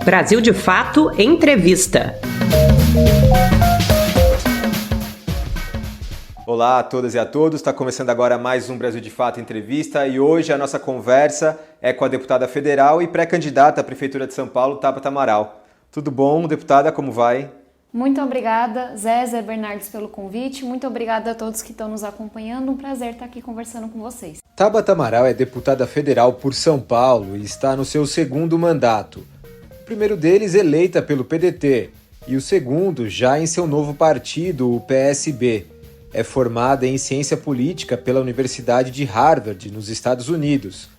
Brasil de Fato Entrevista. Olá a todas e a todos, está começando agora mais um Brasil de Fato Entrevista e hoje a nossa conversa é com a deputada federal e pré-candidata à Prefeitura de São Paulo, Tabata Amaral. Tudo bom, deputada? Como vai? Muito obrigada, Zé Bernardes, pelo convite. Muito obrigada a todos que estão nos acompanhando. Um prazer estar aqui conversando com vocês. Tabata Amaral é deputada federal por São Paulo e está no seu segundo mandato. O primeiro deles eleita pelo PDT e o segundo já em seu novo partido, o PSB. É formada em Ciência Política pela Universidade de Harvard, nos Estados Unidos.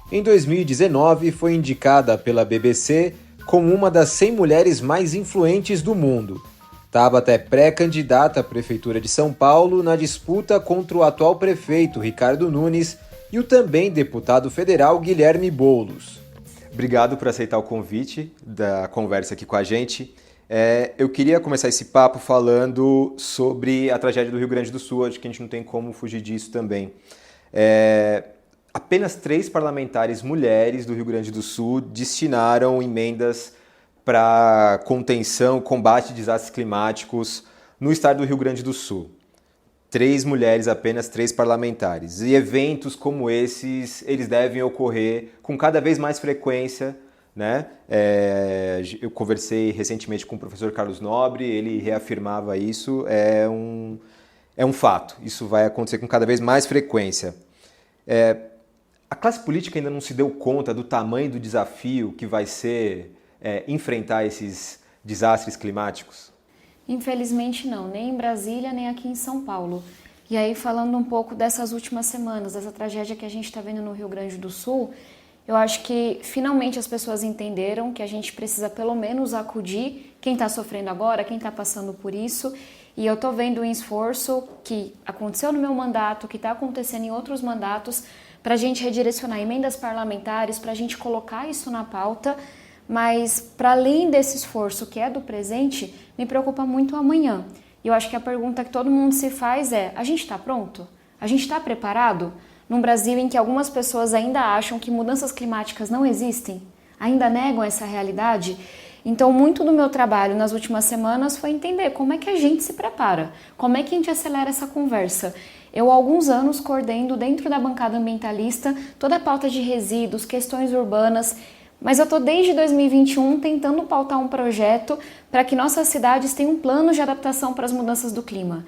Em 2019, foi indicada pela BBC como uma das 100 mulheres mais influentes do mundo. Tabata é pré-candidata à Prefeitura de São Paulo na disputa contra o atual prefeito Ricardo Nunes e o também deputado federal Guilherme Boulos. Obrigado por aceitar o convite da conversa aqui com a gente. Eu queria começar esse papo falando sobre a tragédia do Rio Grande do Sul, acho que a gente não tem como fugir disso também. Apenas 3 parlamentares mulheres do Rio Grande do Sul destinaram emendas para contenção, combate de desastres climáticos no estado do Rio Grande do Sul. 3 mulheres, apenas 3 parlamentares. E eventos como esses, eles devem ocorrer com cada vez mais frequência, né? Eu conversei recentemente com o professor Carlos Nobre, ele reafirmava isso, é um fato, isso vai acontecer com cada vez mais frequência. A classe política ainda não se deu conta do tamanho do desafio que vai ser enfrentar esses desastres climáticos? Infelizmente não, nem em Brasília, nem aqui em São Paulo. E aí, falando um pouco dessas últimas semanas, dessa tragédia que a gente está vendo no Rio Grande do Sul, eu acho que finalmente as pessoas entenderam que a gente precisa pelo menos acudir quem está sofrendo agora, quem está passando por isso. E eu estou vendo um esforço que aconteceu no meu mandato, que está acontecendo em outros mandatos, para a gente redirecionar emendas parlamentares, para a gente colocar isso na pauta. Mas, para além desse esforço que é do presente, me preocupa muito o amanhã. E eu acho que a pergunta que todo mundo se faz é: a gente está pronto? A gente está preparado? Num Brasil em que algumas pessoas ainda acham que mudanças climáticas não existem, ainda negam essa realidade. Então, muito do meu trabalho nas últimas semanas foi entender como é que a gente se prepara, como é que a gente acelera essa conversa. Eu, há alguns anos, coordeno dentro da bancada ambientalista toda a pauta de resíduos, questões urbanas, mas eu estou desde 2021 tentando pautar um projeto para que nossas cidades tenham um plano de adaptação para as mudanças do clima.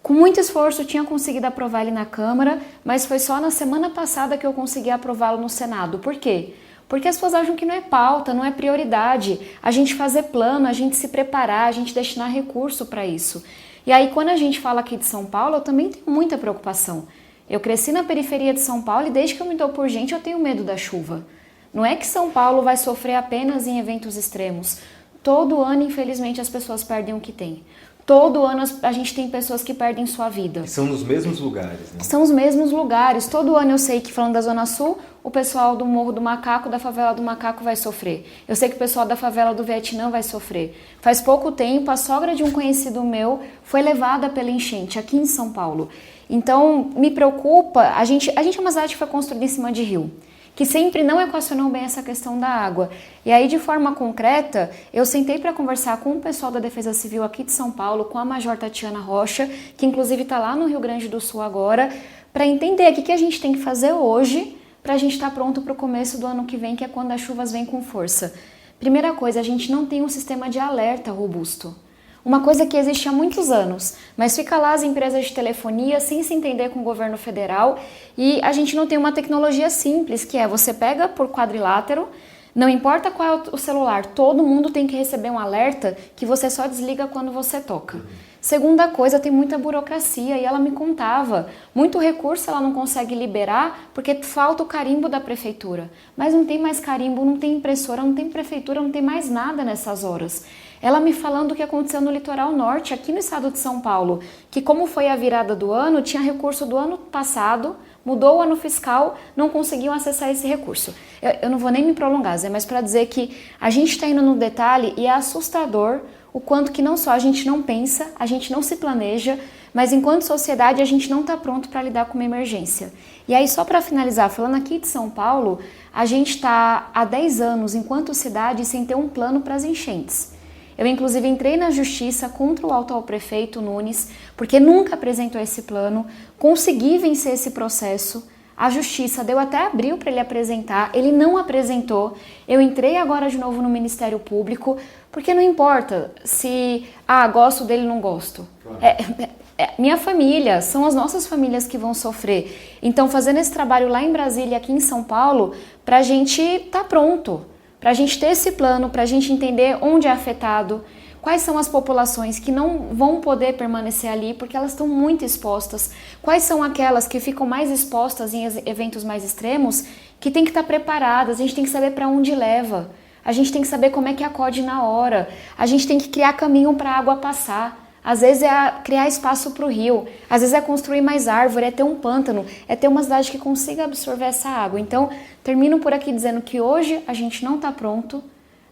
Com muito esforço, eu tinha conseguido aprovar ele na Câmara, mas foi só na semana passada que eu consegui aprová-lo no Senado. Por quê? Porque as pessoas acham que não é pauta, não é prioridade. A gente fazer plano, a gente se preparar, a gente destinar recurso para isso. E aí, quando a gente fala aqui de São Paulo, eu também tenho muita preocupação. Eu cresci na periferia de São Paulo e desde que eu me dou por gente, eu tenho medo da chuva. Não é que São Paulo vai sofrer apenas em eventos extremos. Todo ano, infelizmente, as pessoas perdem o que têm. Todo ano a gente tem pessoas que perdem sua vida. E são nos mesmos lugares, né? São os mesmos lugares. Todo ano eu sei que, falando da Zona Sul, o pessoal do Morro do Macaco, da Favela do Macaco vai sofrer. Eu sei que o pessoal da Favela do Vietnã vai sofrer. Faz pouco tempo, a sogra de um conhecido meu foi levada pela enchente aqui em São Paulo. Então, me preocupa, a gente é uma cidade que foi construída em cima de rio, que sempre não equacionou bem essa questão da água. E aí, de forma concreta, eu sentei para conversar com o pessoal da Defesa Civil aqui de São Paulo, com a Major Tatiana Rocha, que inclusive está lá no Rio Grande do Sul agora, para entender o que a gente tem que fazer hoje para a gente estar pronto para o começo do ano que vem, que é quando as chuvas vêm com força. Primeira coisa, a gente não tem um sistema de alerta robusto. Uma coisa que existe há muitos anos, mas fica lá as empresas de telefonia sem se entender com o governo federal e a gente não tem uma tecnologia simples, que é você pega por quadrilátero, não importa qual é o celular, todo mundo tem que receber um alerta que você só desliga quando você toca. Segunda coisa, tem muita burocracia e ela me contava, muito recurso ela não consegue liberar porque falta o carimbo da prefeitura. Mas não tem mais carimbo, não tem impressora, não tem prefeitura, não tem mais nada nessas horas. Ela me falando o que aconteceu no litoral norte, aqui no estado de São Paulo, que como foi a virada do ano, tinha recurso do ano passado, mudou o ano fiscal, não conseguiam acessar esse recurso. Eu não vou nem me prolongar, Zé, mas para dizer que a gente está indo no detalhe e é assustador o quanto que não só a gente não pensa, a gente não se planeja, mas enquanto sociedade a gente não está pronto para lidar com uma emergência. E aí, só para finalizar, falando aqui de São Paulo, a gente está há 10 anos, enquanto cidade, sem ter um plano para as enchentes. Eu, inclusive, entrei na justiça contra o atual prefeito Nunes, porque nunca apresentou esse plano, consegui vencer esse processo, a justiça deu até abril para ele apresentar, ele não apresentou, eu entrei agora de novo no Ministério Público, porque não importa se, gosto dele ou não gosto. Minha família, são as nossas famílias que vão sofrer. Então, fazendo esse trabalho lá em Brasília e aqui em São Paulo, para a gente estar pronto, para a gente ter esse plano, para a gente entender onde é afetado, quais são as populações que não vão poder permanecer ali porque elas estão muito expostas, quais são aquelas que ficam mais expostas em eventos mais extremos, que tem que estar preparadas, a gente tem que saber para onde leva, a gente tem que saber como é que acode na hora, a gente tem que criar caminho para a água passar. Às vezes é criar espaço para o rio, às vezes é construir mais árvore, é ter um pântano, é ter uma cidade que consiga absorver essa água. Então, termino por aqui dizendo que hoje a gente não está pronto,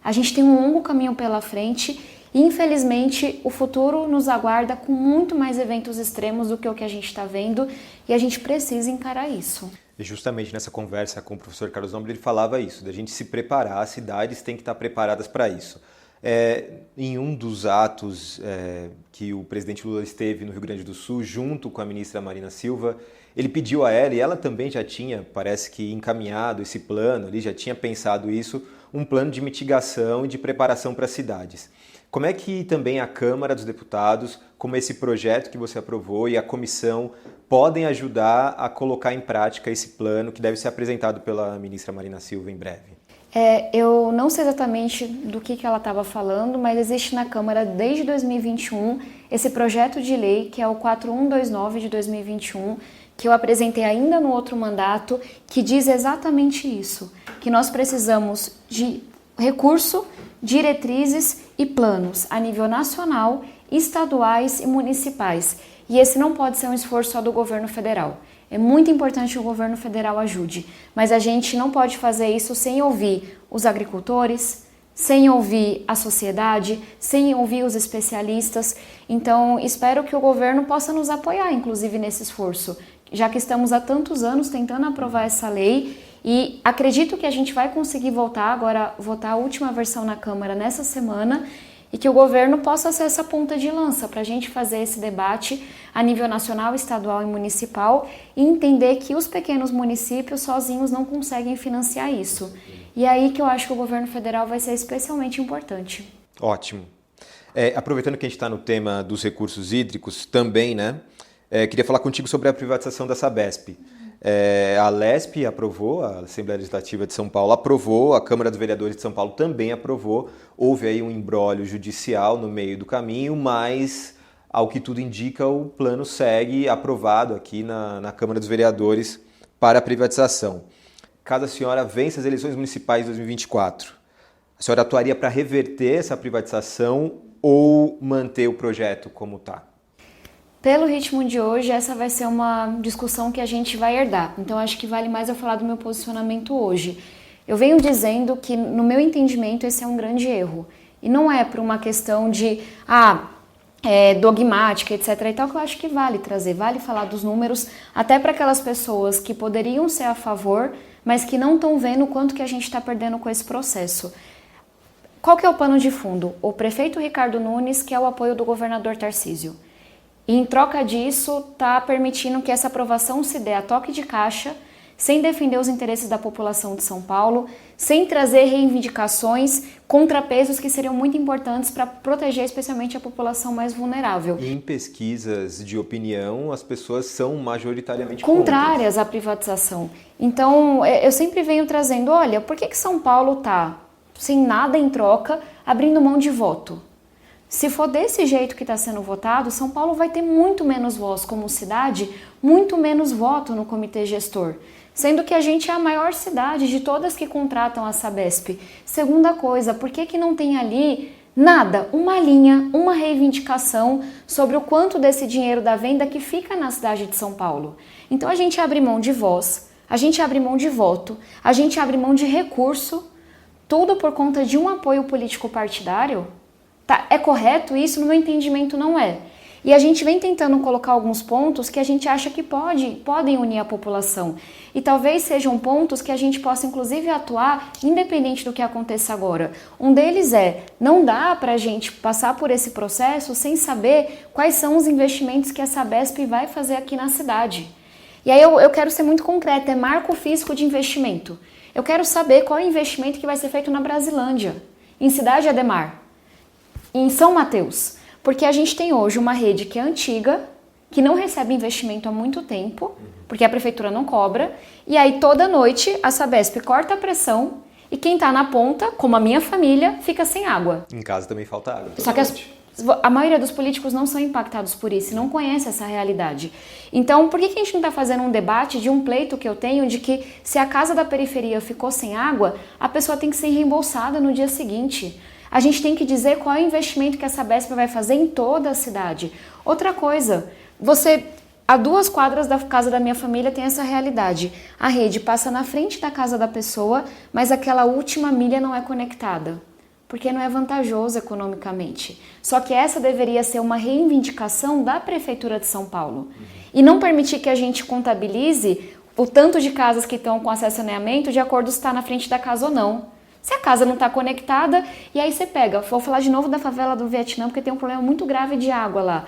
a gente tem um longo caminho pela frente e, infelizmente, o futuro nos aguarda com muito mais eventos extremos do que o que a gente está vendo e a gente precisa encarar isso. E justamente nessa conversa com o professor Carlos Nobre, ele falava isso, da gente se preparar, as cidades têm que estar preparadas para isso. Em um dos atos que o presidente Lula esteve no Rio Grande do Sul, junto com a ministra Marina Silva, ele pediu a ela, e ela também já tinha, parece que encaminhado esse plano, ele já tinha pensado isso, um plano de mitigação e de preparação para as cidades. Como é que também a Câmara dos Deputados, como esse projeto que você aprovou e a comissão, podem ajudar a colocar em prática esse plano que deve ser apresentado pela ministra Marina Silva em breve? Eu não sei exatamente do que ela estava falando, mas existe na Câmara desde 2021 esse projeto de lei, que é o 4129 de 2021, que eu apresentei ainda no outro mandato, que diz exatamente isso, que nós precisamos de recurso, diretrizes e planos a nível nacional, estaduais e municipais. E esse não pode ser um esforço só do governo federal. É muito importante que o governo federal ajude, mas a gente não pode fazer isso sem ouvir os agricultores, sem ouvir a sociedade, sem ouvir os especialistas. Então, espero que o governo possa nos apoiar, inclusive, nesse esforço, já que estamos há tantos anos tentando aprovar essa lei e acredito que a gente vai conseguir votar a última versão na Câmara nessa semana e que o governo possa ser essa ponta de lança para a gente fazer esse debate a nível nacional, estadual e municipal e entender que os pequenos municípios sozinhos não conseguem financiar isso. E é aí que eu acho que o governo federal vai ser especialmente importante. Ótimo. Aproveitando que a gente está no tema dos recursos hídricos também, né? Queria falar contigo sobre a privatização da Sabesp. A Alesp aprovou, a Assembleia Legislativa de São Paulo aprovou, a Câmara dos Vereadores de São Paulo também aprovou. Houve aí um imbróglio judicial no meio do caminho, mas, ao que tudo indica, o plano segue aprovado aqui na Câmara dos Vereadores para a privatização. Caso a senhora vença as eleições municipais de 2024, a senhora atuaria para reverter essa privatização ou manter o projeto como está? Pelo ritmo de hoje, essa vai ser uma discussão que a gente vai herdar. Então, acho que vale mais eu falar do meu posicionamento hoje. Eu venho dizendo que, no meu entendimento, esse é um grande erro. E não é por uma questão de, dogmática, etc. e tal, que eu acho que vale trazer, vale falar dos números, até para aquelas pessoas que poderiam ser a favor, mas que não estão vendo o quanto que a gente está perdendo com esse processo. Qual que é o pano de fundo? O prefeito Ricardo Nunes, que é o apoio do governador Tarcísio. E em troca disso, está permitindo que essa aprovação se dê a toque de caixa, sem defender os interesses da população de São Paulo, sem trazer reivindicações, contrapesos que seriam muito importantes para proteger especialmente a população mais vulnerável. Em pesquisas de opinião, as pessoas são majoritariamente contrárias à privatização. Então, eu sempre venho trazendo, olha, por que São Paulo está, sem nada em troca, abrindo mão de voto? Se for desse jeito que está sendo votado, São Paulo vai ter muito menos voz como cidade, muito menos voto no comitê gestor. Sendo que a gente é a maior cidade de todas que contratam a Sabesp. Segunda coisa, por que não tem ali nada, uma linha, uma reivindicação sobre o quanto desse dinheiro da venda que fica na cidade de São Paulo? Então a gente abre mão de voz, a gente abre mão de voto, a gente abre mão de recurso, tudo por conta de um apoio político partidário? Tá, é correto isso? No meu entendimento não é. E a gente vem tentando colocar alguns pontos que a gente acha que podem unir a população. E talvez sejam pontos que a gente possa, inclusive, atuar independente do que aconteça agora. Um deles não dá para a gente passar por esse processo sem saber quais são os investimentos que a Sabesp vai fazer aqui na cidade. E aí eu quero ser muito concreta, marco físico de investimento. Eu quero saber qual é o investimento que vai ser feito na Brasilândia, em Cidade Ademar, em São Mateus. Porque a gente tem hoje uma rede que é antiga, que não recebe investimento há muito tempo, porque a prefeitura não cobra, e aí toda noite a Sabesp corta a pressão e quem está na ponta, como a minha família, fica sem água. Em casa também falta água. Só que a maioria dos políticos não são impactados por isso, não conhece essa realidade. Então, por que a gente não está fazendo um debate de um pleito que eu tenho de que se a casa da periferia ficou sem água, a pessoa tem que ser reembolsada no dia seguinte? A gente tem que dizer qual é o investimento que a Sabesp vai fazer em toda a cidade. Outra coisa, a 2 quadras da casa da minha família tem essa realidade. A rede passa na frente da casa da pessoa, mas aquela última milha não é conectada, porque não é vantajoso economicamente. Só que essa deveria ser uma reivindicação da Prefeitura de São Paulo. E não permitir que a gente contabilize o tanto de casas que estão com acesso a saneamento de acordo se está na frente da casa ou não. Se a casa não está conectada, e aí você pega, vou falar de novo da favela do Vietnã, porque tem um problema muito grave de água lá.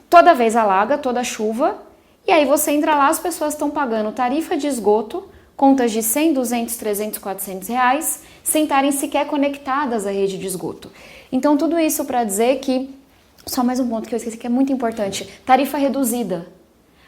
Toda vez alaga, toda chuva, e aí você entra lá, as pessoas estão pagando tarifa de esgoto, contas de 100, 200, 300, 400 reais, sem estarem sequer conectadas à rede de esgoto. Então tudo isso para dizer que, só mais um ponto que eu esqueci que é muito importante, tarifa reduzida.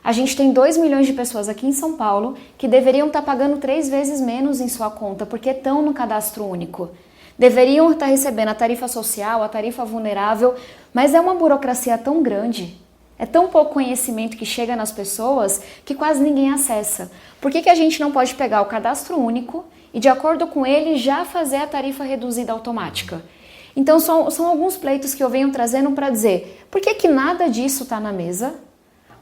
A gente tem 2 milhões de pessoas aqui em São Paulo que deveriam estar pagando 3 vezes menos em sua conta, porque estão no cadastro único. Deveriam estar recebendo a tarifa social, a tarifa vulnerável, mas é uma burocracia tão grande, é tão pouco conhecimento que chega nas pessoas que quase ninguém acessa. Por que a gente não pode pegar o cadastro único e, de acordo com ele, já fazer a tarifa reduzida automática? Então, são alguns pleitos que eu venho trazendo para dizer por que nada disso está na mesa.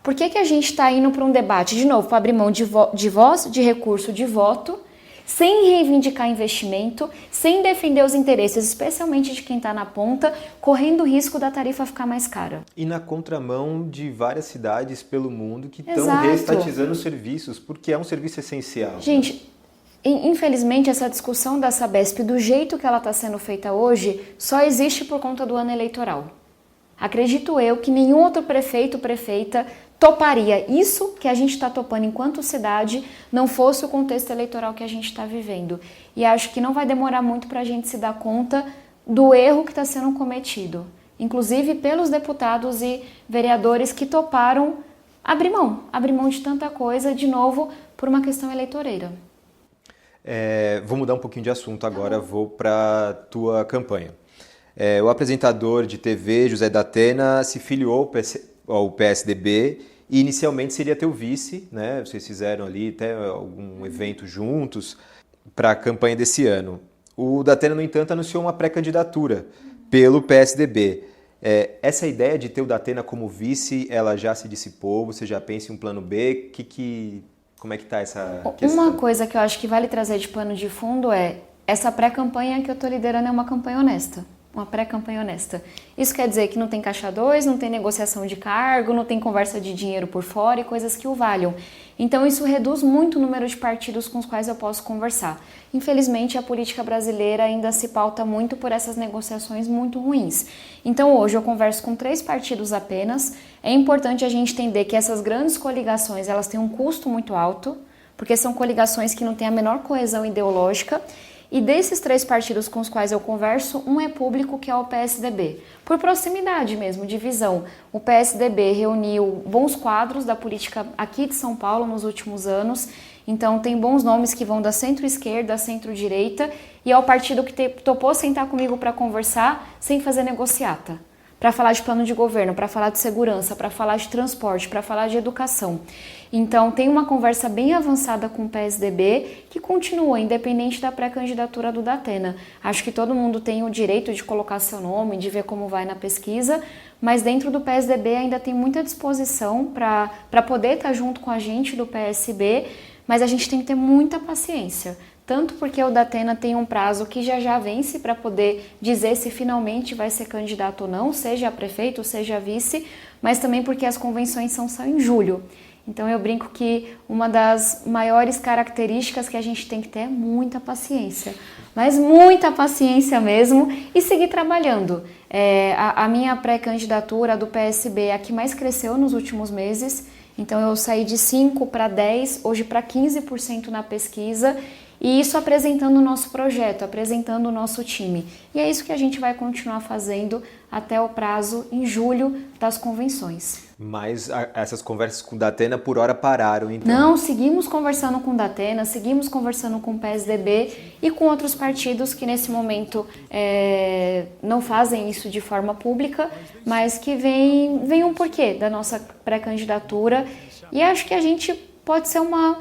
Por que a gente está indo para um debate, de novo, para abrir mão de voz, de recurso, de voto, sem reivindicar investimento, sem defender os interesses, especialmente de quem está na ponta, correndo o risco da tarifa ficar mais cara? E na contramão de várias cidades pelo mundo que estão reestatizando serviços, porque é um serviço essencial. Gente, infelizmente essa discussão da Sabesp, do jeito que ela está sendo feita hoje, só existe por conta do ano eleitoral. Acredito eu que nenhum outro prefeito, prefeita toparia isso que a gente está topando enquanto cidade, não fosse o contexto eleitoral que a gente está vivendo. E acho que não vai demorar muito para a gente se dar conta do erro que está sendo cometido, inclusive pelos deputados e vereadores que toparam abrir mão de tanta coisa, de novo, por uma questão eleitoreira. Vou mudar um pouquinho de assunto agora, vou para a tua campanha. O apresentador de TV, José Datena, se filiou ao PSDB e inicialmente seria teu vice, né? Vocês fizeram ali até algum evento juntos para a campanha desse ano. O Datena, no entanto, anunciou uma pré-candidatura pelo PSDB. Essa ideia de ter o Datena como vice, ela já se dissipou? Você já pensa em um plano B? Como é que está essa questão? Uma coisa que eu acho que vale trazer de pano de fundo essa pré-campanha que eu estou liderando é uma campanha honesta. Uma pré-campanha honesta. Isso quer dizer que não tem caixa 2, não tem negociação de cargo, não tem conversa de dinheiro por fora e coisas que o valham. Então isso reduz muito o número de partidos com os quais eu posso conversar. Infelizmente a política brasileira ainda se pauta muito por essas negociações muito ruins. Então hoje eu converso com 3 partidos apenas. É importante a gente entender que essas grandes coligações elas têm um custo muito alto, porque são coligações que não têm a menor coesão ideológica. E desses 3 partidos com os quais eu converso, um é público, que é o PSDB. Por proximidade mesmo, de visão. O PSDB reuniu bons quadros da política aqui de São Paulo nos últimos anos. Então tem bons nomes que vão da centro-esquerda, centro-direita. E é o partido que topou sentar comigo para conversar sem fazer negociata. Para falar de plano de governo, para falar de segurança, para falar de transporte, para falar de educação. Então, tem uma conversa bem avançada com o PSDB que continua, independente da pré-candidatura do Datena. Acho que todo mundo tem o direito de colocar seu nome, de ver como vai na pesquisa, mas dentro do PSDB ainda tem muita disposição para poder estar junto com a gente do PSB, mas a gente tem que ter muita paciência. Tanto porque o Datena tem um prazo que já vence para poder dizer se finalmente vai ser candidato ou não, seja a prefeito, seja a vice, mas também porque as convenções são só em julho. Então eu brinco que uma das maiores características que a gente tem que ter é muita paciência, mas muita paciência mesmo, e seguir trabalhando. A minha pré-candidatura do PSB é a que mais cresceu nos últimos meses, então eu saí de 5 para 10, hoje para 15% na pesquisa, e isso apresentando o nosso projeto, apresentando o nosso time. E é isso que a gente vai continuar fazendo até o prazo em julho das convenções. Mas essas conversas com o Datena por hora pararam, então? Não, seguimos conversando com o Datena, seguimos conversando com o PSDB e com outros partidos que nesse momento não fazem isso de forma pública, mas que vem um porquê da nossa pré-candidatura, e acho que a gente pode ser uma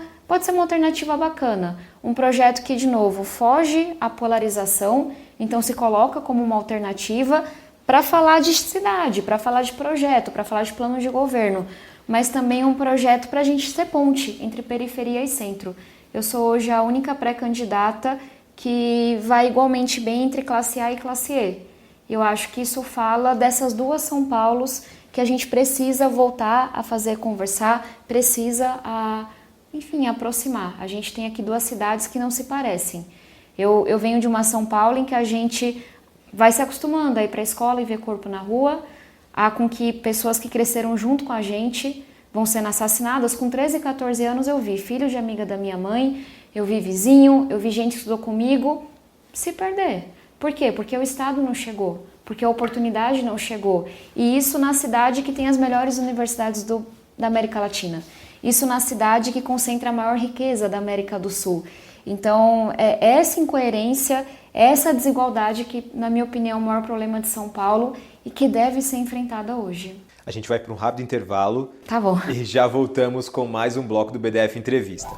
alternativa bacana. Um projeto que, de novo, foge à polarização, então se coloca como uma alternativa para falar de cidade, para falar de projeto, para falar de plano de governo, mas também um projeto para a gente ser ponte entre periferia e centro. Eu sou hoje a única pré-candidata que vai igualmente bem entre classe A e classe E. Eu acho que isso fala dessas duas São Paulos que a gente precisa voltar a fazer conversar, precisa aproximar. A gente tem aqui duas cidades que não se parecem. Eu venho de uma São Paulo em que a gente vai se acostumando a ir para a escola e ver corpo na rua, com que pessoas que cresceram junto com a gente vão sendo assassinadas. Com 13 e 14 anos eu vi filho de amiga da minha mãe, eu vi vizinho, eu vi gente que estudou comigo se perder. Por quê? Porque o Estado não chegou, porque a oportunidade não chegou. E isso na cidade que tem as melhores universidades da América Latina. Isso na cidade que concentra a maior riqueza da América do Sul. Então, essa incoerência, essa desigualdade que, na minha opinião, é o maior problema de São Paulo e que deve ser enfrentada hoje. A gente vai para um rápido intervalo. Tá bom. E já voltamos com mais um bloco do BDF Entrevista.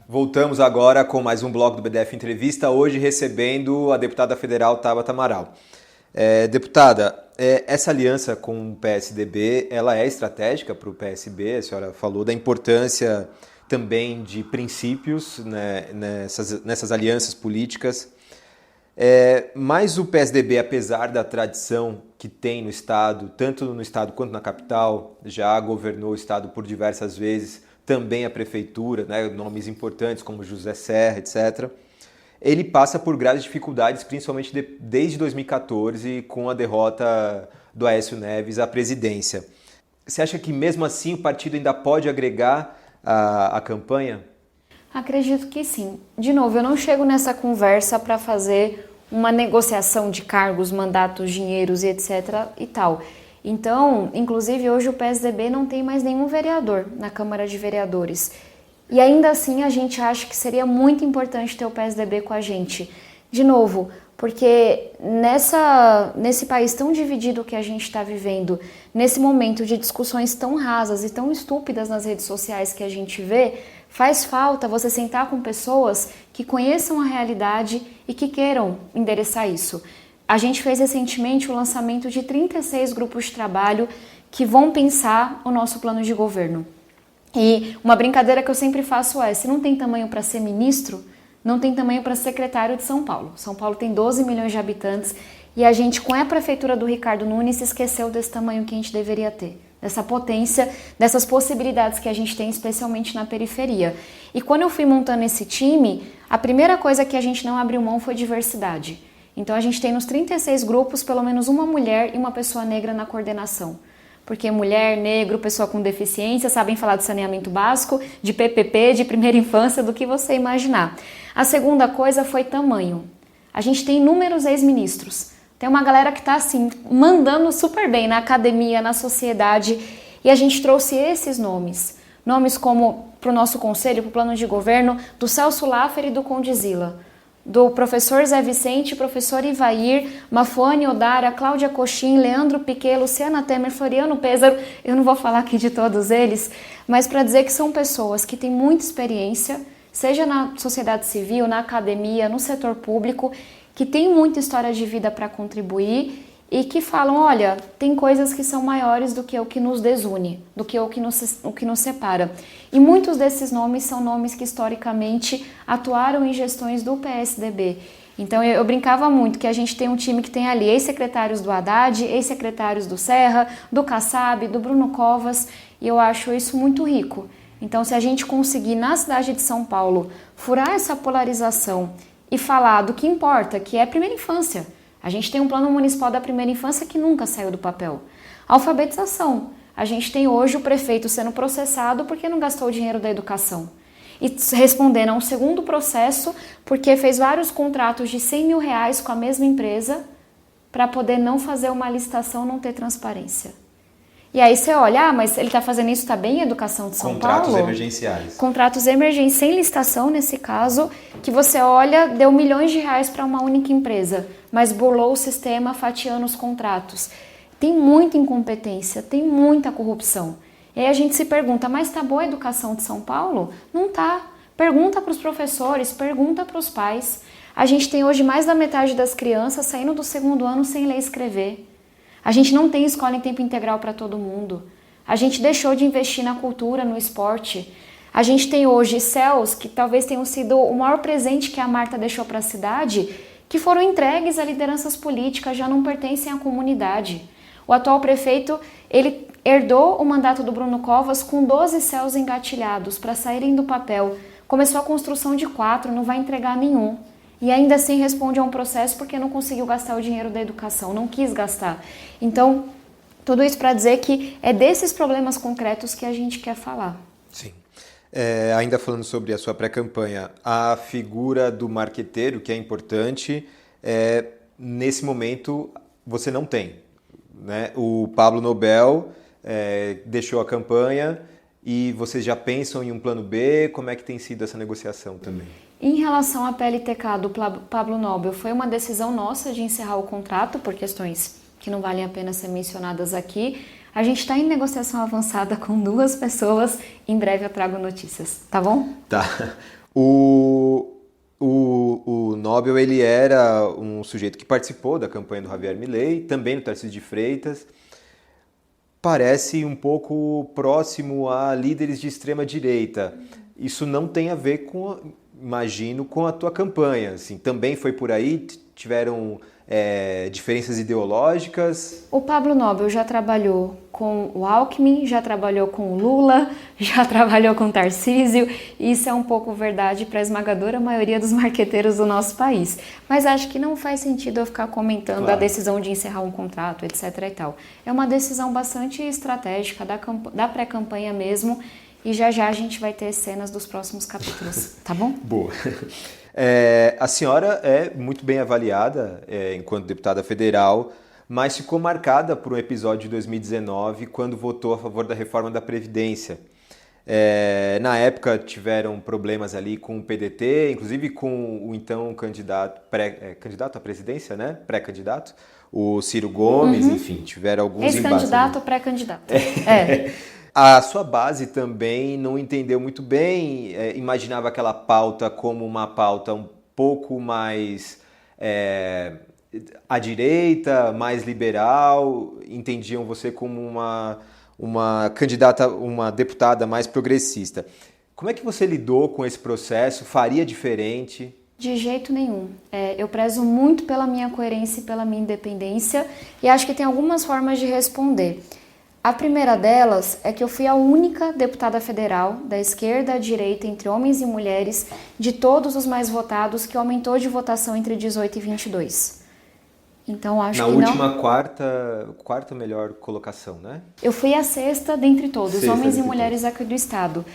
Voltamos agora com mais um bloco do BDF Entrevista, hoje recebendo a deputada federal Tabata Amaral. Deputada, essa aliança com o PSDB, ela é estratégica para o PSB? A senhora falou da importância também de princípios, né, nessas alianças políticas. Mas o PSDB, apesar da tradição que tem no Estado, tanto no Estado quanto na capital, já governou o Estado por diversas vezes, também a prefeitura, né, nomes importantes como José Serra, etc., ele passa por graves dificuldades, principalmente desde 2014, com a derrota do Aécio Neves à presidência. Você acha que mesmo assim o partido ainda pode agregar a campanha? Acredito que sim. De novo, eu não chego nessa conversa para fazer uma negociação de cargos, mandatos, dinheiros e etc. e tal. Então, inclusive, hoje o PSDB não tem mais nenhum vereador na Câmara de Vereadores. E ainda assim a gente acha que seria muito importante ter o PSDB com a gente. De novo, porque nesse país tão dividido que a gente está vivendo, nesse momento de discussões tão rasas e tão estúpidas nas redes sociais que a gente vê, faz falta você sentar com pessoas que conheçam a realidade e que queiram endereçar isso. A gente fez recentemente o lançamento de 36 grupos de trabalho que vão pensar o nosso plano de governo. E uma brincadeira que eu sempre faço se não tem tamanho para ser ministro, não tem tamanho para ser secretário de São Paulo. São Paulo tem 12 milhões de habitantes e a gente, com a prefeitura do Ricardo Nunes, se esqueceu desse tamanho que a gente deveria ter. Dessa potência, dessas possibilidades que a gente tem, especialmente na periferia. E quando eu fui montando esse time, a primeira coisa que a gente não abriu mão foi diversidade. Então a gente tem nos 36 grupos pelo menos uma mulher e uma pessoa negra na coordenação. Porque mulher, negro, pessoa com deficiência sabem falar de saneamento básico, de PPP, de primeira infância, do que você imaginar. A segunda coisa foi tamanho. A gente tem inúmeros ex-ministros. Tem uma galera que está assim, mandando super bem na academia, na sociedade, e a gente trouxe esses nomes. Nomes como, para o nosso conselho, para o plano de governo, do Celso Laffer e do Condizila, do professor Zé Vicente, professor Ivair, Mafuane Odara, Cláudia Coxim, Leandro Piquet, Luciana Temer, Floriano Pêssaro. Eu não vou falar aqui de todos eles, mas para dizer que são pessoas que têm muita experiência, seja na sociedade civil, na academia, no setor público, que têm muita história de vida para contribuir e que falam, olha, tem coisas que são maiores do que o que nos desune, do que o que nos separa. E muitos desses nomes são nomes que historicamente atuaram em gestões do PSDB. Então eu brincava muito que a gente tem um time que tem ali ex-secretários do Haddad, ex-secretários do Serra, do Kassab, do Bruno Covas, e eu acho isso muito rico. Então se a gente conseguir na cidade de São Paulo furar essa polarização e falar do que importa, que é a primeira infância. A gente tem um plano municipal da primeira infância que nunca saiu do papel. Alfabetização. A gente tem hoje o prefeito sendo processado porque não gastou o dinheiro da educação. E respondendo a um segundo processo porque fez vários contratos de R$100 mil com a mesma empresa para poder não fazer uma licitação, não ter transparência. E aí você olha, mas ele está fazendo isso, está bem em educação de São Paulo? Contratos emergenciais. Contratos emergenciais, sem licitação nesse caso, que você olha, deu milhões de reais para uma única empresa, mas burlou o sistema fatiando os contratos. Tem muita incompetência, tem muita corrupção. E aí a gente se pergunta, mas está boa a educação de São Paulo? Não está. Pergunta para os professores, pergunta para os pais. A gente tem hoje mais da metade das crianças saindo do segundo ano sem ler e escrever. A gente não tem escola em tempo integral para todo mundo. A gente deixou de investir na cultura, no esporte. A gente tem hoje céus que talvez tenham sido o maior presente que a Marta deixou para a cidade, que foram entregues a lideranças políticas, já não pertencem à comunidade. O atual prefeito, ele herdou o mandato do Bruno Covas com 12 céus engatilhados para saírem do papel. Começou a construção de 4, não vai entregar nenhum. E ainda assim responde a um processo porque não conseguiu gastar o dinheiro da educação, não quis gastar. Então, tudo isso para dizer que é desses problemas concretos que a gente quer falar. Sim. Ainda falando sobre a sua pré-campanha, a figura do marqueteiro, que é importante, nesse momento você não tem, né? O Pablo Nobel deixou a campanha e vocês já pensam em um plano B? Como é que tem sido essa negociação também? Em relação à PLTK do Pablo Nobel, foi uma decisão nossa de encerrar o contrato por questões que não valem a pena ser mencionadas aqui. A gente está em negociação avançada com 2 pessoas. Em breve eu trago notícias, tá bom? Tá. O Nobel, ele era um sujeito que participou da campanha do Javier Milei, também do Tarcísio de Freitas. Parece um pouco próximo a líderes de extrema direita. Isso não tem a ver imagino, com a tua campanha. Assim, também foi por aí? Tiveram diferenças ideológicas? O Pablo Nobel já trabalhou com o Alckmin, já trabalhou com o Lula, já trabalhou com o Tarcísio. Isso é um pouco verdade para a esmagadora maioria dos marqueteiros do nosso país. Mas acho que não faz sentido eu ficar comentando a decisão de encerrar um contrato, etc. e tal. É uma decisão bastante estratégica da pré-campanha mesmo. E já já a gente vai ter cenas dos próximos capítulos, tá bom? Boa. A senhora é muito bem avaliada enquanto deputada federal, mas ficou marcada por um episódio de 2019, quando votou a favor da reforma da Previdência. Na época tiveram problemas ali com o PDT, inclusive com o então candidato à presidência, né? Pré-candidato, o Ciro Gomes, enfim, tiveram alguns embates. Ex-candidato, pré-candidato. A sua base também não entendeu muito bem, imaginava aquela pauta como uma pauta um pouco mais à direita, mais liberal, entendiam você como uma candidata, uma deputada mais progressista. Como é que você lidou com esse processo? Faria diferente? De jeito nenhum. Eu prezo muito pela minha coerência e pela minha independência e acho que tem algumas formas de responder. A primeira delas é que eu fui a única deputada federal da esquerda à direita, entre homens e mulheres, de todos os mais votados, que aumentou de votação entre 18 e 22. Então acho que não... Na última quarta melhor colocação, né? Eu fui a 6ª dentre todos, homens e mulheres aqui do estado.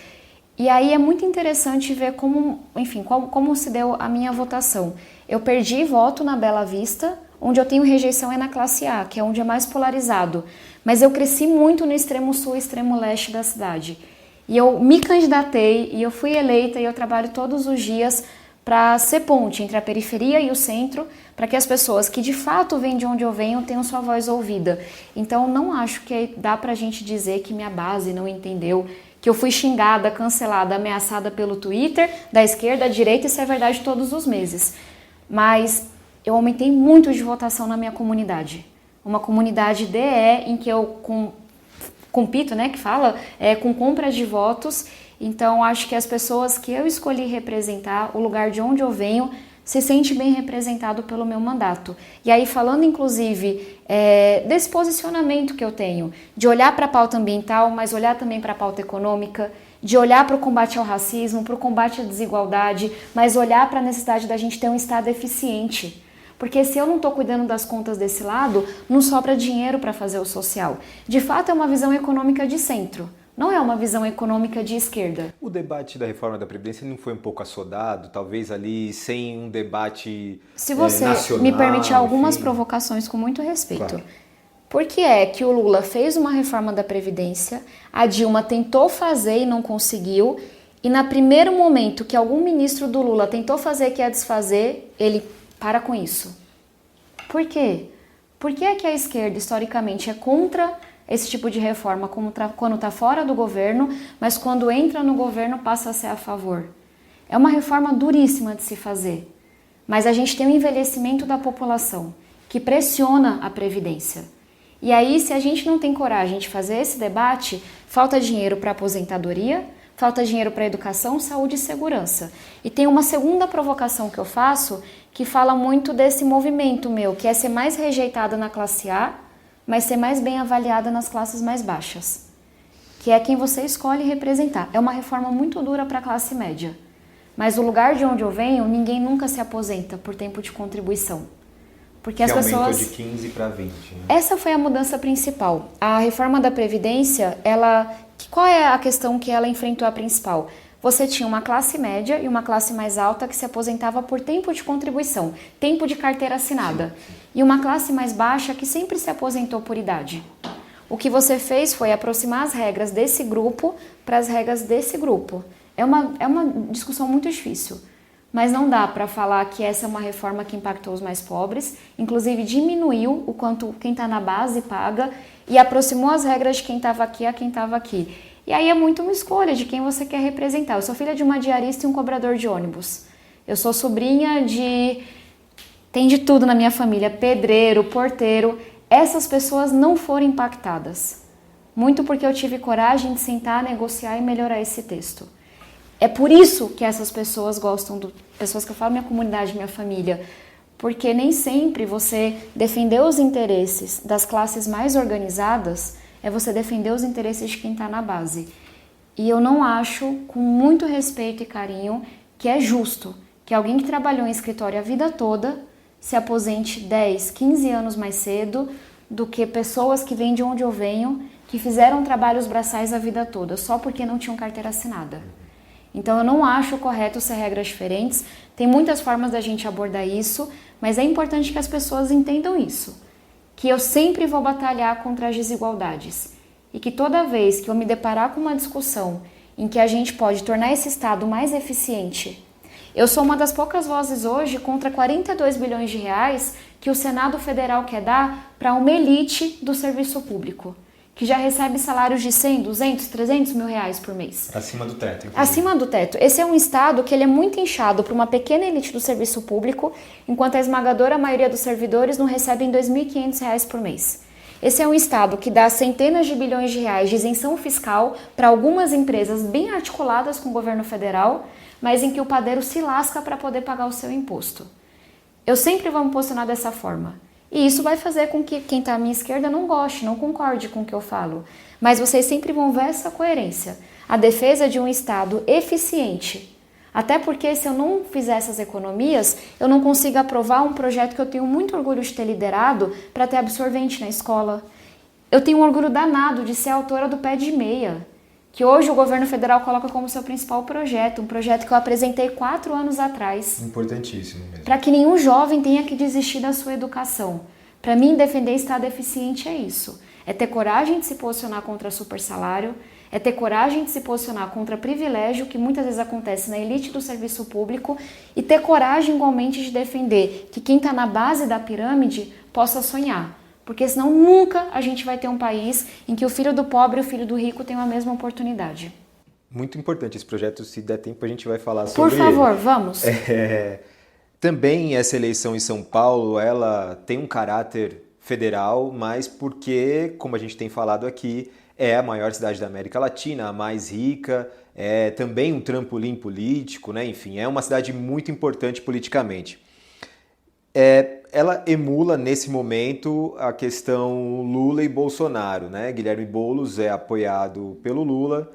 E aí é muito interessante ver como se deu a minha votação. Eu perdi voto na Bela Vista, onde eu tenho rejeição é na classe A, que é onde é mais polarizado. Mas eu cresci muito no extremo sul e extremo leste da cidade. E eu me candidatei, e eu fui eleita, e eu trabalho todos os dias para ser ponte entre a periferia e o centro, para que as pessoas que de fato vêm de onde eu venho tenham sua voz ouvida. Então não acho que dá pra gente dizer que minha base não entendeu, que eu fui xingada, cancelada, ameaçada pelo Twitter, da esquerda, da direita, isso é verdade todos os meses. Mas eu aumentei muito de votação na minha comunidade. uma comunidade DE em que eu compito, né, que fala, com compras de votos. Então, acho que as pessoas que eu escolhi representar, o lugar de onde eu venho, se sente bem representado pelo meu mandato. E aí, falando inclusive desse posicionamento que eu tenho, de olhar para a pauta ambiental, mas olhar também para a pauta econômica, de olhar para o combate ao racismo, para o combate à desigualdade, mas olhar para a necessidade da gente ter um Estado eficiente. Porque se eu não estou cuidando das contas desse lado, não sobra dinheiro para fazer o social. De fato, é uma visão econômica de centro. Não é uma visão econômica de esquerda. O debate da reforma da Previdência não foi um pouco assodado, talvez ali sem um debate nacional? Se você me permitir algumas provocações com muito respeito. Claro. Por que é que o Lula fez uma reforma da Previdência, a Dilma tentou fazer e não conseguiu, e no primeiro momento que algum ministro do Lula tentou fazer que ia desfazer, ele para com isso? Por quê? Por que é que a esquerda, historicamente, é contra esse tipo de reforma quando está fora do governo, mas quando entra no governo passa a ser a favor? É uma reforma duríssima de se fazer, mas a gente tem um envelhecimento da população que pressiona a Previdência. E aí, se a gente não tem coragem de fazer esse debate, falta dinheiro para aposentadoria, falta dinheiro para educação, saúde e segurança. E tem uma segunda provocação que eu faço, que fala muito desse movimento meu, que é ser mais rejeitada na classe A, mas ser mais bem avaliada nas classes mais baixas, que é quem você escolhe representar. É uma reforma muito dura para a classe média, mas o lugar de onde eu venho, ninguém nunca se aposenta por tempo de contribuição. Porque as pessoas... aumentou de 15 para 20. Né? Essa foi a mudança principal. A reforma da Previdência, qual é a questão que ela enfrentou a principal? Você tinha uma classe média e uma classe mais alta que se aposentava por tempo de contribuição, tempo de carteira assinada. E uma classe mais baixa que sempre se aposentou por idade. O que você fez foi aproximar as regras desse grupo para as regras desse grupo. É uma discussão muito difícil. Mas não dá para falar que essa é uma reforma que impactou os mais pobres, inclusive diminuiu o quanto quem está na base paga e aproximou as regras de quem estava aqui a quem estava aqui. E aí é muito uma escolha de quem você quer representar. Eu sou filha de uma diarista e um cobrador de ônibus. Eu sou sobrinha de... Tem de tudo na minha família, pedreiro, porteiro. Essas pessoas não foram impactadas. Muito porque eu tive coragem de sentar, negociar e melhorar esse texto. É por isso que essas pessoas gostam pessoas que eu falo minha comunidade, minha família, porque nem sempre você defender os interesses das classes mais organizadas é você defender os interesses de quem está na base. E eu não acho, com muito respeito e carinho, que é justo que alguém que trabalhou em escritório a vida toda se aposente 10, 15 anos mais cedo do que pessoas que vêm de onde eu venho, que fizeram trabalhos braçais a vida toda, só porque não tinham carteira assinada. Então eu não acho correto ser regras diferentes, tem muitas formas da gente abordar isso, mas é importante que as pessoas entendam isso, que eu sempre vou batalhar contra as desigualdades e que toda vez que eu me deparar com uma discussão em que a gente pode tornar esse Estado mais eficiente, eu sou uma das poucas vozes hoje contra 42 bilhões de reais que o Senado Federal quer dar para uma elite do serviço público, que já recebe salários de 100, 200, 300 mil reais por mês. Acima do teto, inclusive. Acima do teto. Esse é um Estado que ele é muito inchado para uma pequena elite do serviço público, enquanto a esmagadora maioria dos servidores não recebem R$ 2.500 por mês. Esse é um Estado que dá centenas de bilhões de reais de isenção fiscal para algumas empresas bem articuladas com o governo federal, mas em que o padeiro se lasca para poder pagar o seu imposto. Eu sempre vou me posicionar dessa forma. E isso vai fazer com que quem está à minha esquerda não goste, não concorde com o que eu falo. Mas vocês sempre vão ver essa coerência. A defesa de um Estado eficiente. Até porque se eu não fizer essas economias, eu não consigo aprovar um projeto que eu tenho muito orgulho de ter liderado para ter absorvente na escola. Eu tenho um orgulho danado de ser autora do Pé de Meia, que hoje o governo federal coloca como seu principal projeto, um projeto que eu apresentei 4 anos atrás. Importantíssimo mesmo. Para que nenhum jovem tenha que desistir da sua educação. Para mim, defender Estado eficiente é isso. É ter coragem de se posicionar contra super salário, é ter coragem de se posicionar contra privilégio, que muitas vezes acontece na elite do serviço público, e ter coragem igualmente de defender que quem está na base da pirâmide possa sonhar. Porque senão nunca a gente vai ter um país em que o filho do pobre e o filho do rico tenham a mesma oportunidade. Muito importante esse projeto, se der tempo a gente vai falar sobre ele. Por favor, vamos. Também essa eleição em São Paulo, ela tem um caráter federal, mas porque, como a gente tem falado aqui, é a maior cidade da América Latina, a mais rica, é também um trampolim político, né? Enfim, é uma cidade muito importante politicamente. Ela emula, nesse momento, a questão Lula e Bolsonaro, né? Guilherme Boulos é apoiado pelo Lula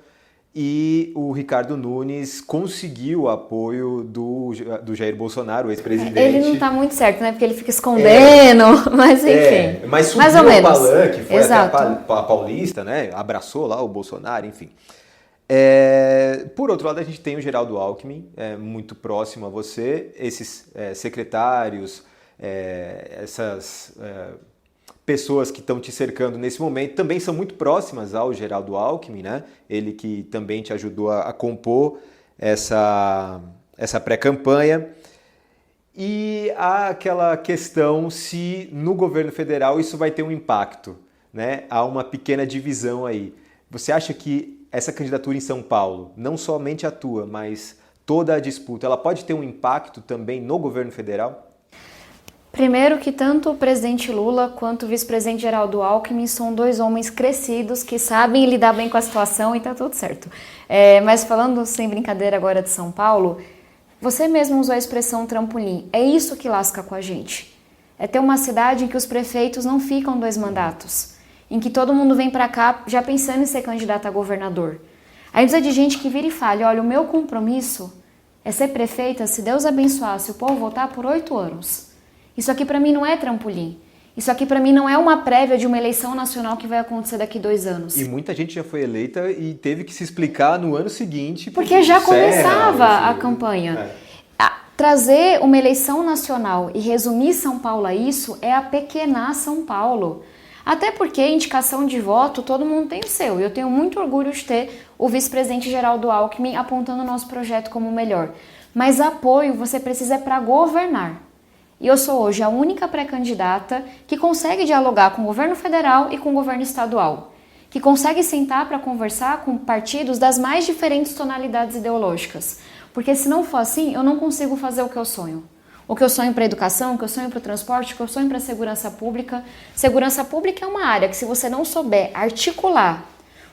e o Ricardo Nunes conseguiu o apoio do Jair Bolsonaro, o ex-presidente. Ele não está muito certo, né? Porque ele fica escondendo, mas enfim. Mas subiu mais ou menos. ao palanque, foi Exato. até a Paulista, né? Abraçou lá o Bolsonaro, enfim. Por outro lado, a gente tem o Geraldo Alckmin, muito próximo a você, esses secretários, essas pessoas que estão te cercando nesse momento também são muito próximas ao Geraldo Alckmin, né? Ele que também te ajudou a compor essa pré-campanha. E há aquela questão se no governo federal isso vai ter um impacto, né? Há uma pequena divisão aí. Você acha que essa candidatura em São Paulo, não somente a tua, mas toda a disputa, ela pode ter um impacto também no governo federal? Primeiro que tanto o presidente Lula quanto o vice-presidente Geraldo Alckmin são dois homens crescidos que sabem lidar bem com a situação e tá tudo certo. Mas falando sem brincadeira agora de São Paulo, você mesmo usou a expressão trampolim. É isso que lasca com a gente. É ter uma cidade em que os prefeitos não ficam 2 mandatos, em que todo mundo vem pra cá já pensando em ser candidato a governador. Aí precisa de gente que vira e fale, olha, o meu compromisso é ser prefeita, se Deus abençoar, se o povo votar por 8 anos. Isso aqui para mim não é trampolim. Isso aqui para mim não é uma prévia de uma eleição nacional que vai acontecer daqui 2 anos. E muita gente já foi eleita e teve que se explicar no ano seguinte. Porque já começava a campanha. Trazer uma eleição nacional e resumir São Paulo a isso é apequenar São Paulo. Até porque indicação de voto todo mundo tem o seu. E eu tenho muito orgulho de ter o vice-presidente Geraldo Alckmin apontando o nosso projeto como o melhor. Mas apoio você precisa para governar. E eu sou hoje a única pré-candidata que consegue dialogar com o governo federal e com o governo estadual, que consegue sentar para conversar com partidos das mais diferentes tonalidades ideológicas. Porque se não for assim, eu não consigo fazer o que eu sonho. O que eu sonho para a educação, o que eu sonho para o transporte, o que eu sonho para a segurança pública. Segurança pública é uma área que se você não souber articular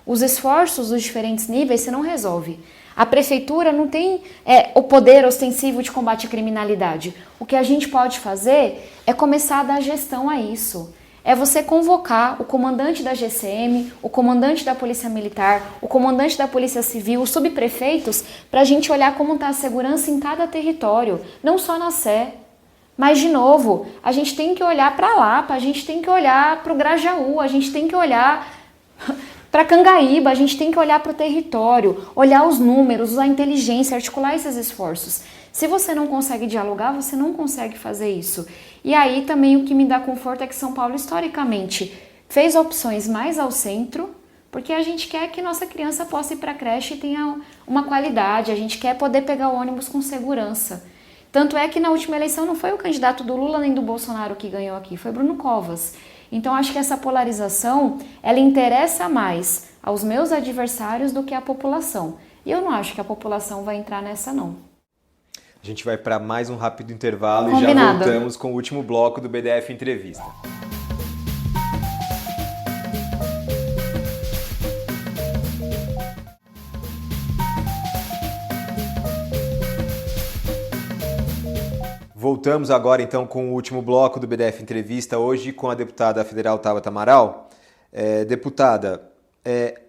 os esforços dos diferentes níveis, você não resolve. A prefeitura não tem o poder ostensivo de combate à criminalidade. O que a gente pode fazer é começar a dar gestão a isso. É você convocar o comandante da GCM, o comandante da Polícia Militar, o comandante da Polícia Civil, os subprefeitos, para a gente olhar como está a segurança em cada território, não só na Sé. Mas, de novo, a gente tem que olhar para Lapa, a gente tem que olhar para o Grajaú, a gente tem que olhar para Cangaíba, a gente tem que olhar para o território, olhar os números, usar a inteligência, articular esses esforços. Se você não consegue dialogar, você não consegue fazer isso. E aí também o que me dá conforto é que São Paulo, historicamente, fez opções mais ao centro, porque a gente quer que nossa criança possa ir para a creche e tenha uma qualidade, a gente quer poder pegar o ônibus com segurança. Tanto é que na última eleição não foi o candidato do Lula nem do Bolsonaro que ganhou aqui, foi Bruno Covas. Então acho que essa polarização, ela interessa mais aos meus adversários do que à população. E eu não acho que a população vai entrar nessa, não. A gente vai para mais um rápido intervalo. Combinado. E já voltamos com o último bloco do BDF Entrevista. Voltamos agora então com o último bloco do BDF Entrevista, hoje com a deputada federal Tabata Amaral. Deputada,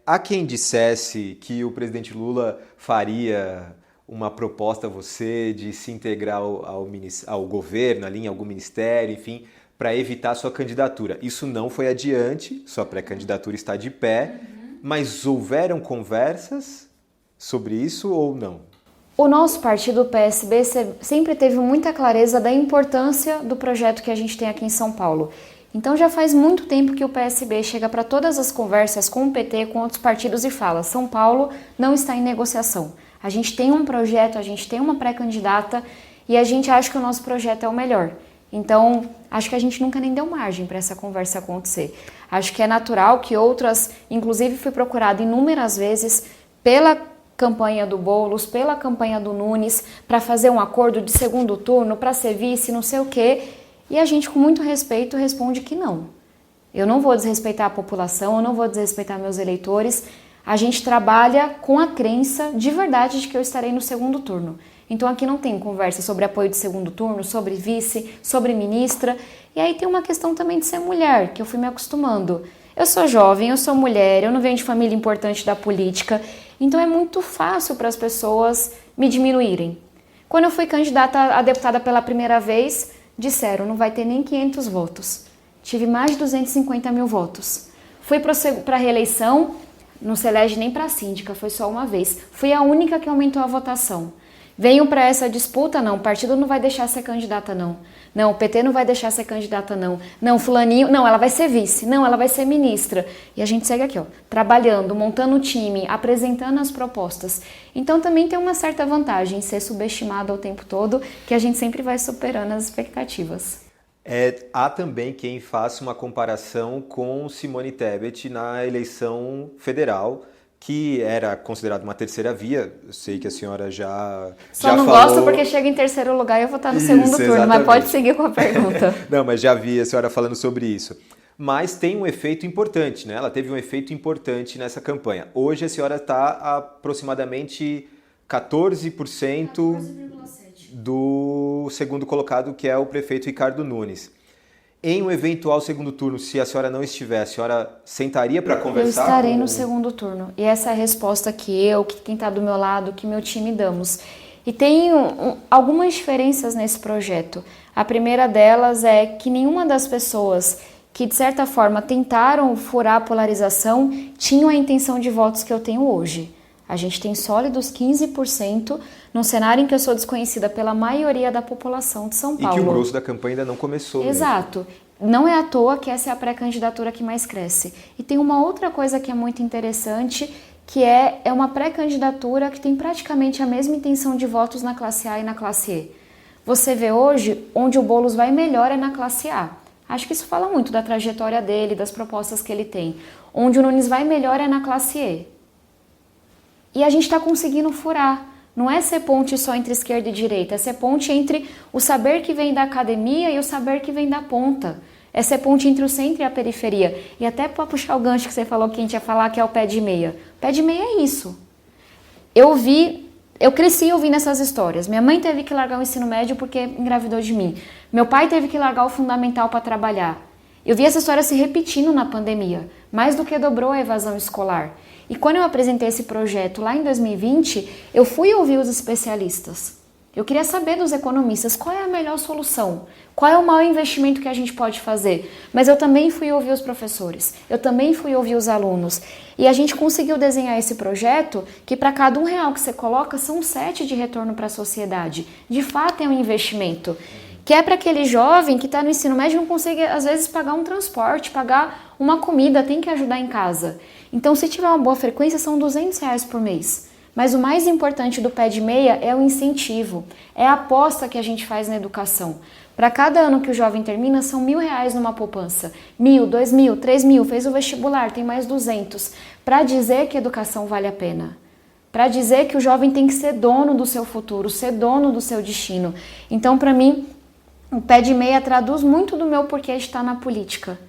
há quem dissesse que o presidente Lula faria uma proposta a você de se integrar ao governo, ali em algum ministério, enfim, para evitar sua candidatura. Isso não foi adiante, sua pré-candidatura está de pé, mas houveram conversas sobre isso ou não? O nosso partido, o PSB, sempre teve muita clareza da importância do projeto que a gente tem aqui em São Paulo. Então já faz muito tempo que o PSB chega para todas as conversas com o PT, com outros partidos e fala: São Paulo não está em negociação. A gente tem um projeto, a gente tem uma pré-candidata e a gente acha que o nosso projeto é o melhor. Então, acho que a gente nunca nem deu margem para essa conversa acontecer. Acho que é natural que outras, inclusive fui procurada inúmeras vezes pela campanha do Boulos, pela campanha do Nunes, para fazer um acordo de segundo turno, para ser vice, não sei o quê. E a gente, com muito respeito, responde que não. Eu não vou desrespeitar a população, eu não vou desrespeitar meus eleitores. A gente trabalha com a crença de verdade de que eu estarei no segundo turno. Então aqui não tem conversa sobre apoio de segundo turno, sobre vice, sobre ministra. E aí tem uma questão também de ser mulher, que eu fui me acostumando. Eu sou jovem, eu sou mulher, eu não venho de família importante da política. Então é muito fácil para as pessoas me diminuírem. Quando eu fui candidata a deputada pela primeira vez, disseram, não vai ter nem 500 votos. Tive mais de 250 mil votos. Fui para a reeleição, não se elege nem para síndica, foi só uma vez. Fui a única que aumentou a votação. Venho para essa disputa, não, o partido não vai deixar ser candidata, não. Não, o PT não vai deixar ser candidata, não. Não, fulaninho, não, ela vai ser vice, não, ela vai ser ministra. E a gente segue aqui, ó, trabalhando, montando o time, apresentando as propostas. Então também tem uma certa vantagem ser subestimado o tempo todo, que a gente sempre vai superando as expectativas. Há também quem faça uma comparação com Simone Tebet na eleição federal, que era considerado uma terceira via. Eu sei que a senhora já Só não falou... gosto porque chega em terceiro lugar e eu vou estar no segundo turno, exatamente. mas pode seguir com a pergunta. Não, mas já vi a senhora falando sobre isso. Mas tem um efeito importante, né? Ela teve um efeito importante nessa campanha. Hoje a senhora está a aproximadamente 14% do segundo colocado, que é o prefeito Ricardo Nunes. Em um eventual segundo turno, se a senhora não estiver, a senhora sentaria para conversar? Eu estarei no segundo turno. E essa é a resposta que quem está do meu lado, que meu time damos. E tem algumas diferenças nesse projeto. A primeira delas é que nenhuma das pessoas que, de certa forma, tentaram furar a polarização tinham a intenção de votos que eu tenho hoje. A gente tem sólidos 15% num cenário em que eu sou desconhecida pela maioria da população de São Paulo. E que o grosso da campanha ainda não começou. Exato. Mesmo. Não é à toa que essa é a pré-candidatura que mais cresce. E tem uma outra coisa que é muito interessante, que é uma pré-candidatura que tem praticamente a mesma intenção de votos na classe A e na classe E. Você vê hoje onde o Boulos vai melhor é na classe A. Acho que isso fala muito da trajetória dele, das propostas que ele tem. Onde o Nunes vai melhor é na classe E. E a gente está conseguindo furar. Não é ser ponte só entre esquerda e direita, é ser ponte entre o saber que vem da academia e o saber que vem da ponta. É ser ponte entre o centro e a periferia. E até para puxar o gancho que você falou que a gente ia falar, que é o pé de meia. O pé de meia é isso. Eu cresci ouvindo essas histórias. Minha mãe teve que largar o ensino médio porque engravidou de mim. Meu pai teve que largar o fundamental para trabalhar. Eu vi essa história se repetindo na pandemia. Mais do que dobrou a evasão escolar. E quando eu apresentei esse projeto lá em 2020, eu fui ouvir os especialistas. Eu queria saber dos economistas qual é a melhor solução, qual é o maior investimento que a gente pode fazer. Mas eu também fui ouvir os professores, eu também fui ouvir os alunos. E a gente conseguiu desenhar esse projeto que para cada R$1 que você coloca, são 7 de retorno para a sociedade. De fato é um investimento. Que é para aquele jovem que está no ensino médio e não consegue, às vezes, pagar um transporte, pagar uma comida, tem que ajudar em casa. Então, se tiver uma boa frequência, são R$200 por mês. Mas o mais importante do pé de meia é o incentivo, é a aposta que a gente faz na educação. Para cada ano que o jovem termina, são R$1.000 numa poupança. 1.000, 2.000, 3.000, fez o vestibular, tem mais 200. Para dizer que a educação vale a pena. Para dizer que o jovem tem que ser dono do seu futuro, ser dono do seu destino. Então, para mim, o pé de meia traduz muito do meu porquê de estar na política.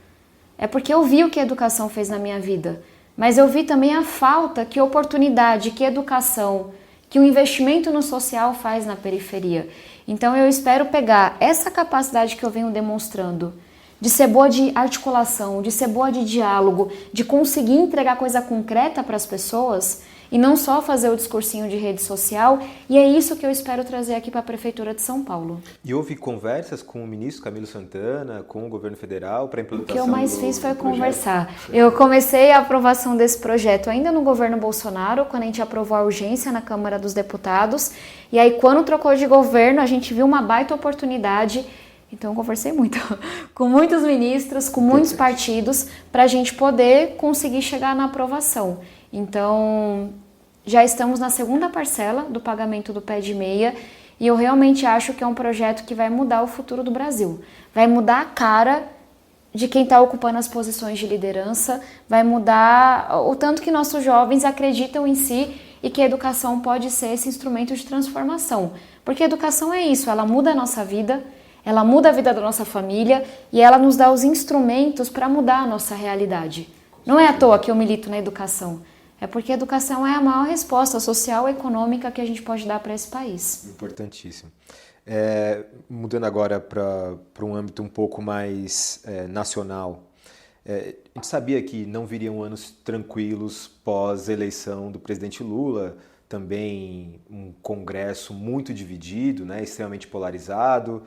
É porque eu vi o que a educação fez na minha vida. Mas eu vi também a falta que oportunidade, que educação, que o investimento no social faz na periferia. Então eu espero pegar essa capacidade que eu venho demonstrando, de ser boa de articulação, de ser boa de diálogo, de conseguir entregar coisa concreta para as pessoas e não só fazer o discursinho de rede social, e é isso que eu espero trazer aqui para a Prefeitura de São Paulo. E houve conversas com o ministro Camilo Santana, com o governo federal, para a implantação? O que eu mais fiz foi conversar. Eu comecei a aprovação desse projeto ainda no governo Bolsonaro, quando a gente aprovou a urgência na Câmara dos Deputados, e aí quando trocou de governo, a gente viu uma baita oportunidade. Então eu conversei muito com muitos ministros, com muitos partidos, para a gente poder conseguir chegar na aprovação. Então, já estamos na segunda parcela do pagamento do pé de meia e eu realmente acho que é um projeto que vai mudar o futuro do Brasil. Vai mudar a cara de quem está ocupando as posições de liderança, vai mudar o tanto que nossos jovens acreditam em si e que a educação pode ser esse instrumento de transformação. Porque a educação é isso, ela muda a nossa vida, ela muda a vida da nossa família e ela nos dá os instrumentos para mudar a nossa realidade. Não é à toa que eu milito na educação. É porque a educação é a maior resposta social e econômica que a gente pode dar para esse país. Importantíssimo. Mudando agora para um âmbito um pouco mais nacional, a gente sabia que não viriam anos tranquilos pós-eleição do presidente Lula, também um Congresso muito dividido, né, extremamente polarizado.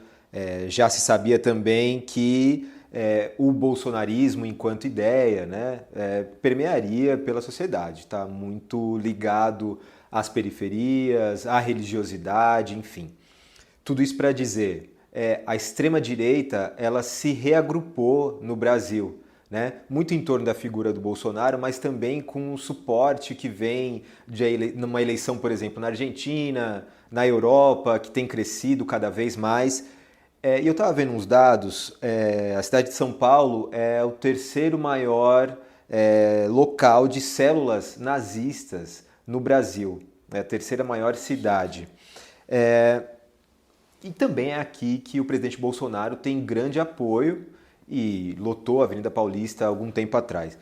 Já se sabia também que o bolsonarismo enquanto ideia, né, permearia pela sociedade, está muito ligado às periferias, à religiosidade, enfim. Tudo isso para dizer, a extrema-direita ela se reagrupou no Brasil, né, muito em torno da figura do Bolsonaro, mas também com o suporte que vem numa eleição, por exemplo, na Argentina, na Europa, que tem crescido cada vez mais. E eu estava vendo uns dados, a cidade de São Paulo é o terceiro maior local de células nazistas no Brasil, é a terceira maior cidade. E também é aqui que o presidente Bolsonaro tem grande apoio e lotou a Avenida Paulista há algum tempo atrás.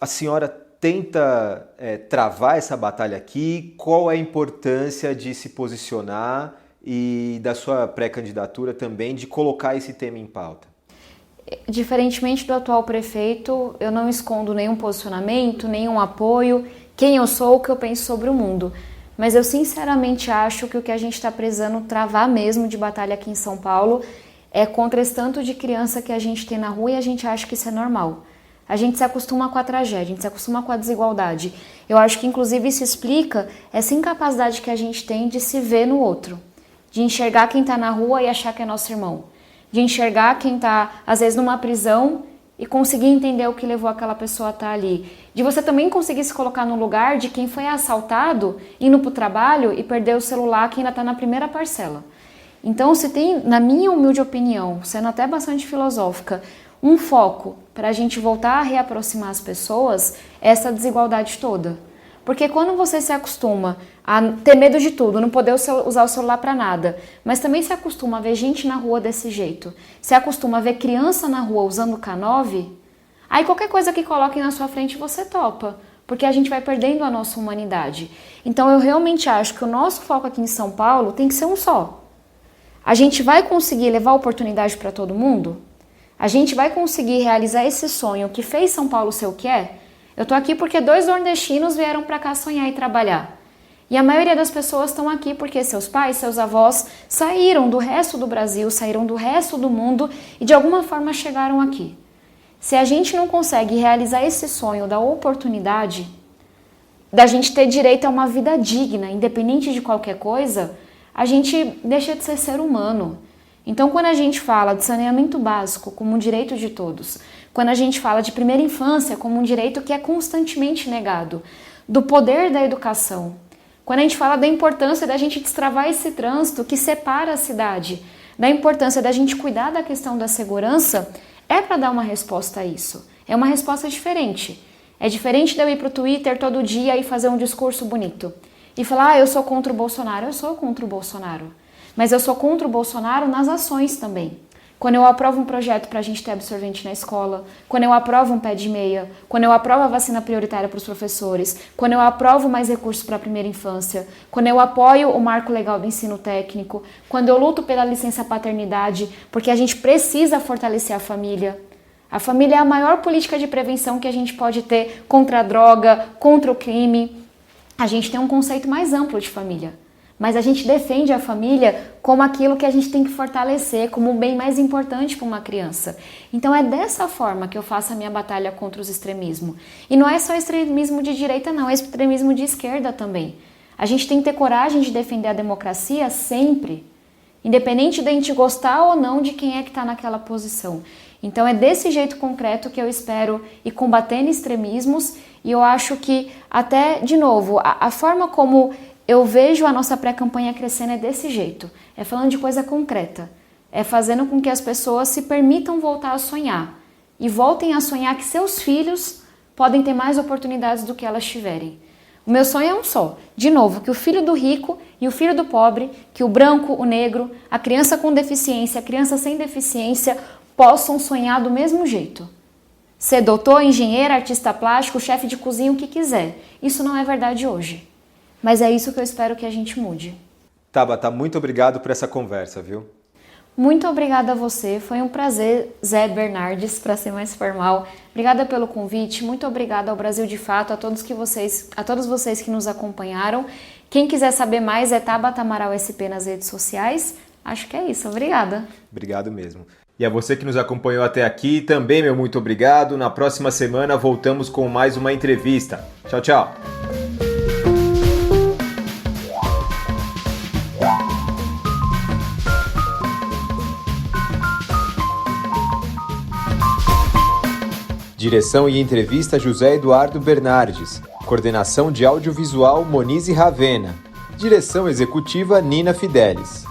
A senhora tenta travar essa batalha aqui? Qual é a importância de se posicionar e da sua pré-candidatura também de colocar esse tema em pauta? Diferentemente do atual prefeito, eu não escondo nenhum posicionamento, nenhum apoio, quem eu sou, o que eu penso sobre o mundo. Mas eu sinceramente acho que o que a gente está precisando travar mesmo de batalha aqui em São Paulo é contra esse tanto de criança que a gente tem na rua e a gente acha que isso é normal. A gente se acostuma com a tragédia, a gente se acostuma com a desigualdade. Eu acho que inclusive isso explica essa incapacidade que a gente tem de se ver no outro. De enxergar quem está na rua e achar que é nosso irmão. De enxergar quem está, às vezes, numa prisão e conseguir entender o que levou aquela pessoa a estar ali. De você também conseguir se colocar no lugar de quem foi assaltado, indo para o trabalho e perdeu o celular que ainda está na primeira parcela. Então, se tem, na minha humilde opinião, sendo até bastante filosófica, um foco para a gente voltar a reaproximar as pessoas, é essa desigualdade toda. Porque quando você se acostuma a ter medo de tudo, não poder usar o celular para nada, mas também se acostuma a ver gente na rua desse jeito, se acostuma a ver criança na rua usando K9, aí qualquer coisa que coloquem na sua frente você topa, porque a gente vai perdendo a nossa humanidade. Então eu realmente acho que o nosso foco aqui em São Paulo tem que ser um só. A gente vai conseguir levar oportunidade para todo mundo? A gente vai conseguir realizar esse sonho que fez São Paulo ser o que é? Eu tô aqui porque 2 nordestinos vieram para cá sonhar e trabalhar. E a maioria das pessoas estão aqui porque seus pais, seus avós saíram do resto do Brasil, saíram do resto do mundo e de alguma forma chegaram aqui. Se a gente não consegue realizar esse sonho da oportunidade, da gente ter direito a uma vida digna, independente de qualquer coisa, a gente deixa de ser humano. Então, quando a gente fala de saneamento básico como um direito de todos, quando a gente fala de primeira infância como um direito que é constantemente negado, do poder da educação, quando a gente fala da importância da gente destravar esse trânsito que separa a cidade, da importância da gente cuidar da questão da segurança, é para dar uma resposta a isso. É uma resposta diferente. É diferente de eu ir para o Twitter todo dia e fazer um discurso bonito. E falar, eu sou contra o Bolsonaro. Eu sou contra o Bolsonaro. Mas eu sou contra o Bolsonaro nas ações também. Quando eu aprovo um projeto para a gente ter absorvente na escola, quando eu aprovo um pé de meia, quando eu aprovo a vacina prioritária para os professores, quando eu aprovo mais recursos para a primeira infância, quando eu apoio o marco legal do ensino técnico, quando eu luto pela licença paternidade, porque a gente precisa fortalecer a família. A família é a maior política de prevenção que a gente pode ter contra a droga, contra o crime. A gente tem um conceito mais amplo de família. Mas a gente defende a família como aquilo que a gente tem que fortalecer, como o bem mais importante para uma criança. Então é dessa forma que eu faço a minha batalha contra os extremismos. E não é só extremismo de direita não, é extremismo de esquerda também. A gente tem que ter coragem de defender a democracia sempre, independente de a gente gostar ou não de quem é que está naquela posição. Então é desse jeito concreto que eu espero ir combatendo extremismos e eu acho que até, de novo, a forma como eu vejo a nossa pré-campanha crescendo é desse jeito, é falando de coisa concreta, é fazendo com que as pessoas se permitam voltar a sonhar e voltem a sonhar que seus filhos podem ter mais oportunidades do que elas tiverem. O meu sonho é um só, de novo, que o filho do rico e o filho do pobre, que o branco, o negro, a criança com deficiência, a criança sem deficiência, possam sonhar do mesmo jeito. Ser doutor, engenheiro, artista plástico, chefe de cozinha, o que quiser. Isso não é verdade hoje. Mas é isso que eu espero que a gente mude. Tabata, muito obrigado por essa conversa, viu? Muito obrigada a você, foi um prazer, Zé Bernardes, para ser mais formal. Obrigada pelo convite, muito obrigada ao Brasil de Fato, a todos vocês que nos acompanharam. Quem quiser saber mais é Tabata Amaral SP nas redes sociais. Acho que é isso, obrigada. Obrigado mesmo. E a você que nos acompanhou até aqui, também meu muito obrigado. Na próxima semana voltamos com mais uma entrevista. Tchau, tchau. Direção e entrevista José Eduardo Bernardes. Coordenação de audiovisual Monize Ravena. Direção executiva Nina Fidelis.